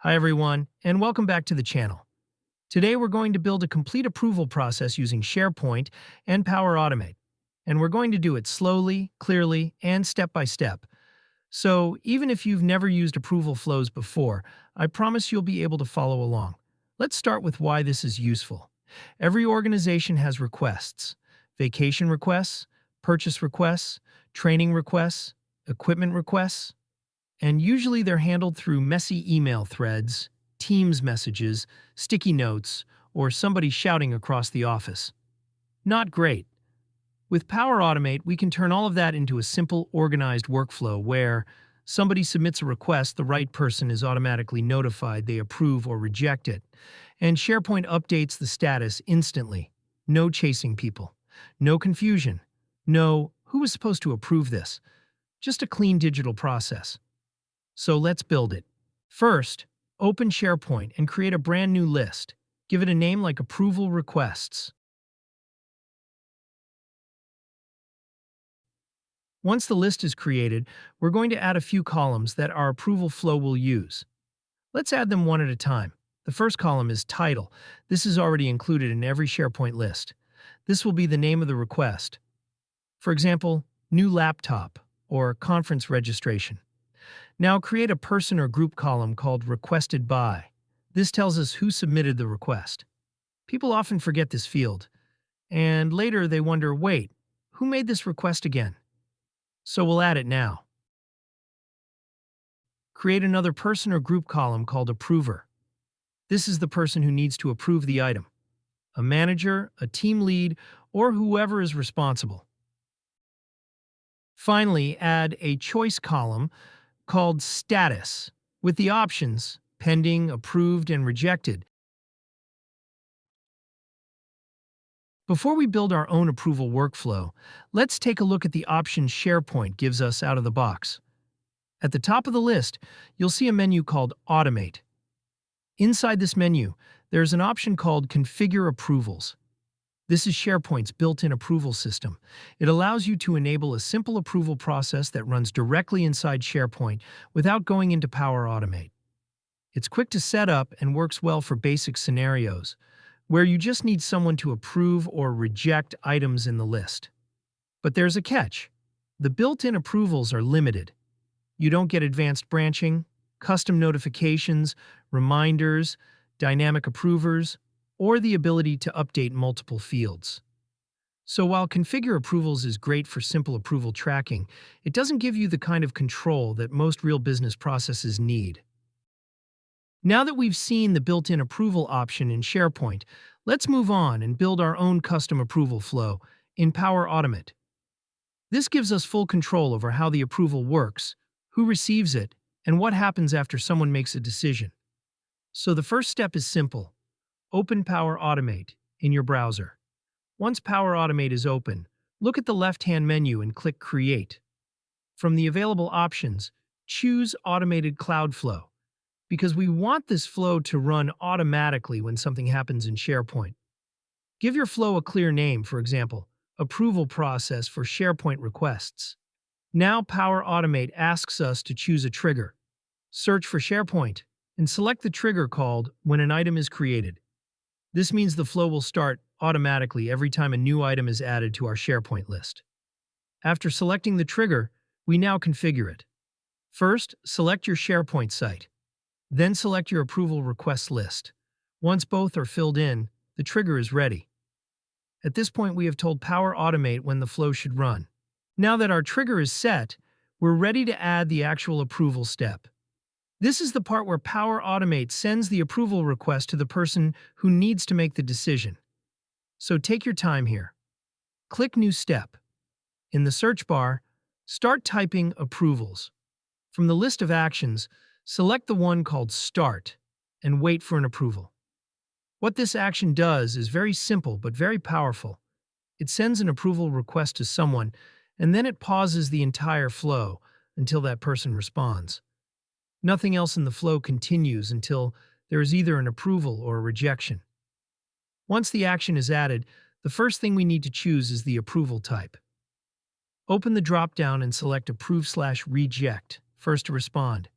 Hi everyone, and welcome back to the channel. Today we're going to build a complete approval process using SharePoint and Power Automate. And we're going to do it slowly, clearly, and step by step. So even if you've never used approval flows before, I promise you'll be able to follow along. Let's start with why this is useful. Every organization has requests: vacation requests, purchase requests, training requests, equipment requests, and usually they're handled through messy email threads, Teams messages, sticky notes, or somebody shouting across the office. Not great. With Power Automate, we can turn all of that into a simple, organized workflow where somebody submits a request, the right person is automatically notified they approve or reject it, and SharePoint updates the status instantly. No chasing people. No confusion. No, who was supposed to approve this? Just a clean digital process. So let's build it. First, open SharePoint and create a brand new list. Give it a name like Approval Requests. Once the list is created, we're going to add a few columns that our approval flow will use. Let's add them one at a time. The first column is Title. This is already included in every SharePoint list. This will be the name of the request. For example, New Laptop or Conference Registration. Now create a person or group column called Requested By. This tells us who submitted the request. People often forget this field, and later they wonder, wait, who made this request again? So we'll add it now. Create another person or group column called Approver. This is the person who needs to approve the item. A manager, a team lead, or whoever is responsible. Finally, add a choice column called Status, with the options pending, approved, and rejected. Before we build our own approval workflow, let's take a look at the options SharePoint gives us out of the box. At the top of the list, you'll see a menu called Automate. Inside this menu, there's an option called Configure Approvals. This is SharePoint's built-in approval system. It allows you to enable a simple approval process that runs directly inside SharePoint without going into Power Automate. It's quick to set up and works well for basic scenarios, where you just need someone to approve or reject items in the list. But there's a catch. The built-in approvals are limited. You don't get advanced branching, custom notifications, reminders, dynamic approvers, or the ability to update multiple fields. So while Configure Approvals is great for simple approval tracking, it doesn't give you the kind of control that most real business processes need. Now that we've seen the built-in approval option in SharePoint, let's move on and build our own custom approval flow in Power Automate. This gives us full control over how the approval works, who receives it, and what happens after someone makes a decision. So the first step is simple. Open Power Automate in your browser. Once Power Automate is open, look at the left-hand menu and click Create. From the available options, choose Automated Cloud Flow, because we want this flow to run automatically when something happens in SharePoint. Give your flow a clear name, for example, Approval Process for SharePoint Requests. Now Power Automate asks us to choose a trigger. Search for SharePoint and select the trigger called When an Item is Created. This means the flow will start automatically every time a new item is added to our SharePoint list. After selecting the trigger, we now configure it. First, select your SharePoint site. Then select your approval requests list. Once both are filled in, the trigger is ready. At this point, we have told Power Automate when the flow should run. Now that our trigger is set, we're ready to add the actual approval step. This is the part where Power Automate sends the approval request to the person who needs to make the decision. So take your time here. Click New Step. In the search bar, start typing Approvals. From the list of actions, select the one called Start and wait for an approval. What this action does is very simple but very powerful. It sends an approval request to someone, and then it pauses the entire flow until that person responds. Nothing else in the flow continues until there is either an approval or a rejection. Once the action is added, the first thing we need to choose is the approval type. Open the drop-down and select Approve/Reject, first to respond.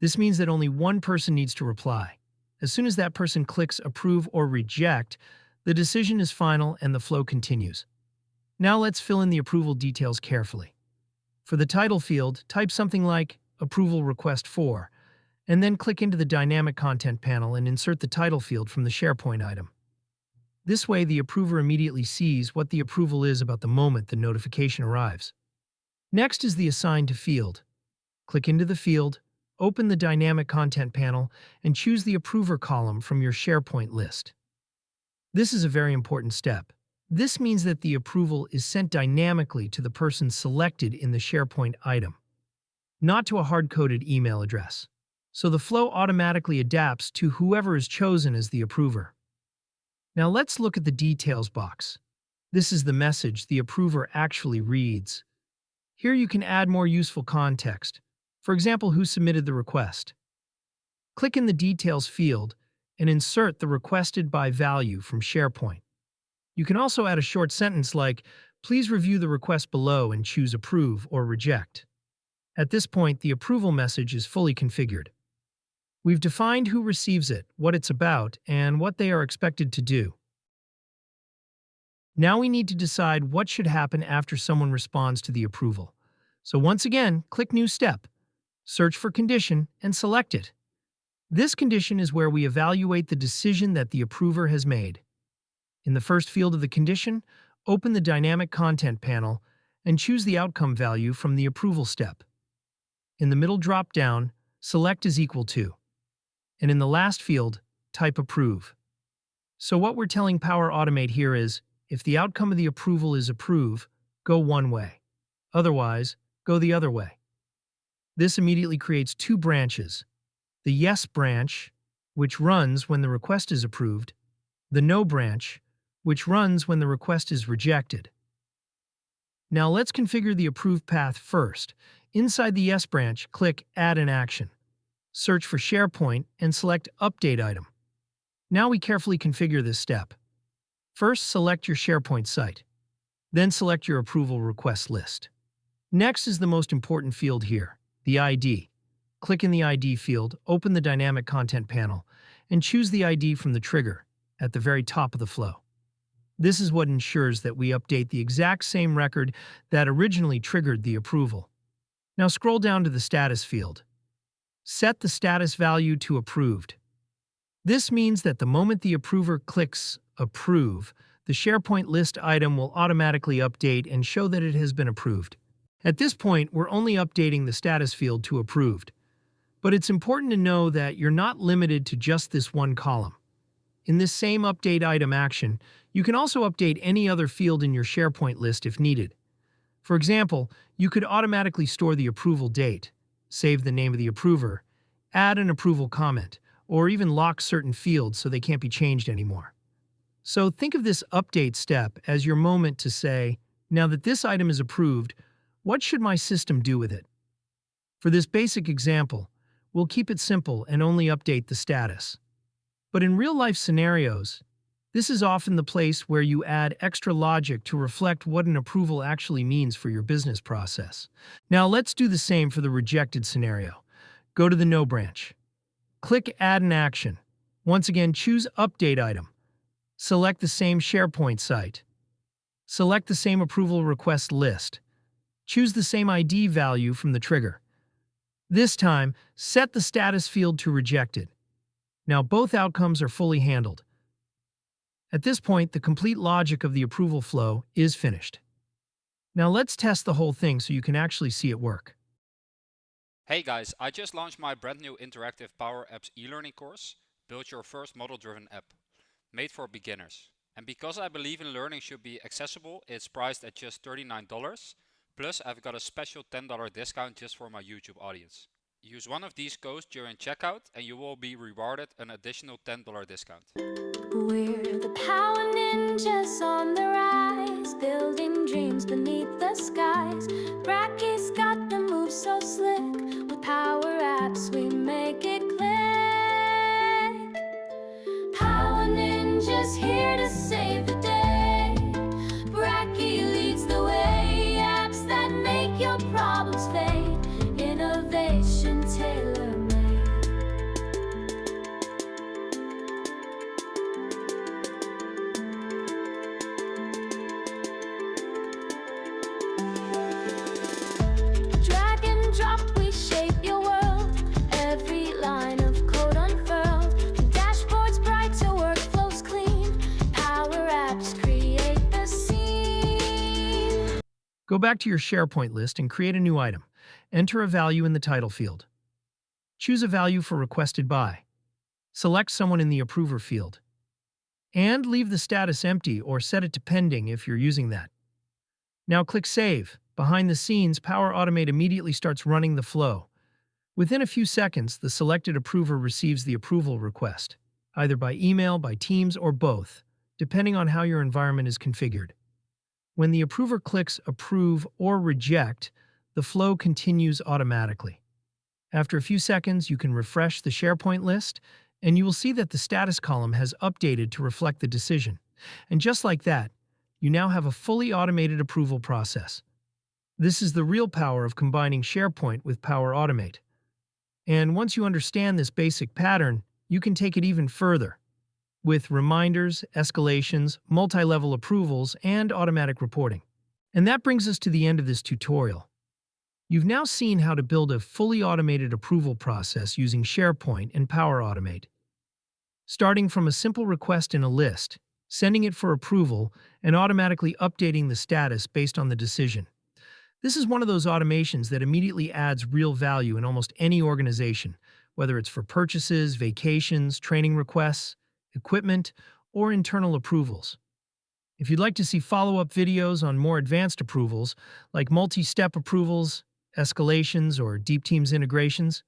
This means that only one person needs to reply. As soon as that person clicks approve or reject, the decision is final and the flow continues. Now let's fill in the approval details carefully. For the title field, type something like Approval Request 4, and then click into the Dynamic Content panel and insert the title field from the SharePoint item. This way, the approver immediately sees what the approval is about the moment the notification arrives. Next is the Assign to field. Click into the field, open the Dynamic Content panel, and choose the Approver column from your SharePoint list. This is a very important step. This means that the approval is sent dynamically to the person selected in the SharePoint item, not to a hard-coded email address. So the flow automatically adapts to whoever is chosen as the approver. Now let's look at the details box. This is the message the approver actually reads. Here you can add more useful context. For example, who submitted the request. Click in the Details field and insert the requested by value from SharePoint. You can also add a short sentence like, "Please review the request below and choose Approve or Reject." At this point, the approval message is fully configured. We've defined who receives it, what it's about, and what they are expected to do. Now we need to decide what should happen after someone responds to the approval. So once again, click New Step, search for Condition, and select it. This condition is where we evaluate the decision that the approver has made. In the first field of the condition, open the Dynamic Content panel and choose the outcome value from the approval step. In the middle drop-down, select is equal to. And in the last field, type Approve. So what we're telling Power Automate here is, if the outcome of the approval is Approve, go one way. Otherwise, go the other way. This immediately creates two branches. The Yes branch, which runs when the request is approved, the No branch, which runs when the request is rejected. Now let's configure the Approve path first. Inside the Yes branch, click Add an Action. Search for SharePoint and select Update Item. Now we carefully configure this step. First, select your SharePoint site. Then select your approval request list. Next is the most important field here, the ID. Click in the ID field, open the Dynamic Content panel, and choose the ID from the trigger at the very top of the flow. This is what ensures that we update the exact same record that originally triggered the approval. Now scroll down to the Status field. Set the status value to Approved. This means that the moment the approver clicks Approve, the SharePoint list item will automatically update and show that it has been approved. At this point, we're only updating the status field to Approved. But it's important to know that you're not limited to just this one column. In this same Update Item action, you can also update any other field in your SharePoint list if needed. For example, you could automatically store the approval date, save the name of the approver, add an approval comment, or even lock certain fields so they can't be changed anymore. So think of this update step as your moment to say, now that this item is approved, what should my system do with it? For this basic example, we'll keep it simple and only update the status. But in real-life scenarios, this is often the place where you add extra logic to reflect what an approval actually means for your business process. Now let's do the same for the rejected scenario. Go to the No branch. Click Add an Action. Once again, choose Update Item. Select the same SharePoint site. Select the same approval request list. Choose the same ID value from the trigger. This time, set the status field to Rejected. Now both outcomes are fully handled. At this point, the complete logic of the approval flow is finished. Now let's test the whole thing so you can actually see it work. Hey guys, I just launched my brand new interactive Power Apps e-learning course, Build Your First Model-Driven App, made for beginners. And because I believe in learning should be accessible, it's priced at just $39, plus I've got a special $10 discount just for my YouTube audience. Use one of these codes during checkout and you will be rewarded an additional $10 discount. We're the power ninjas on the rise, building dreams beneath the skies. Bracky's got the moves so slick, with Power Apps we make it click. Power ninjas here to save the day. Bracky leads the way, apps that make your problems fade. Innovation tailor-made. Go back to your SharePoint list and create a new item. Enter a value in the title field. Choose a value for requested by. Select someone in the approver field. And leave the status empty or set it to pending if you're using that. Now click Save. Behind the scenes, Power Automate immediately starts running the flow. Within a few seconds, the selected approver receives the approval request, either by email, by Teams, or both, depending on how your environment is configured. When the approver clicks Approve or Reject, the flow continues automatically. After a few seconds, you can refresh the SharePoint list, and you will see that the status column has updated to reflect the decision. And just like that, you now have a fully automated approval process. This is the real power of combining SharePoint with Power Automate. And once you understand this basic pattern, you can take it even further, with reminders, escalations, multi-level approvals, and automatic reporting. And that brings us to the end of this tutorial. You've now seen how to build a fully automated approval process using SharePoint and Power Automate. Starting from a simple request in a list, sending it for approval, and automatically updating the status based on the decision. This is one of those automations that immediately adds real value in almost any organization, whether it's for purchases, vacations, training requests, equipment, or internal approvals. If you'd like to see follow-up videos on more advanced approvals, like multi-step approvals, escalations, or deep Teams integrations,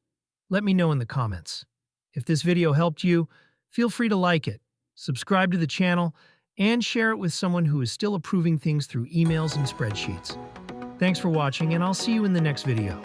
let me know in the comments. If this video helped you, feel free to like it, subscribe to the channel, and share it with someone who is still approving things through emails and spreadsheets. Thanks for watching, and I'll see you in the next video.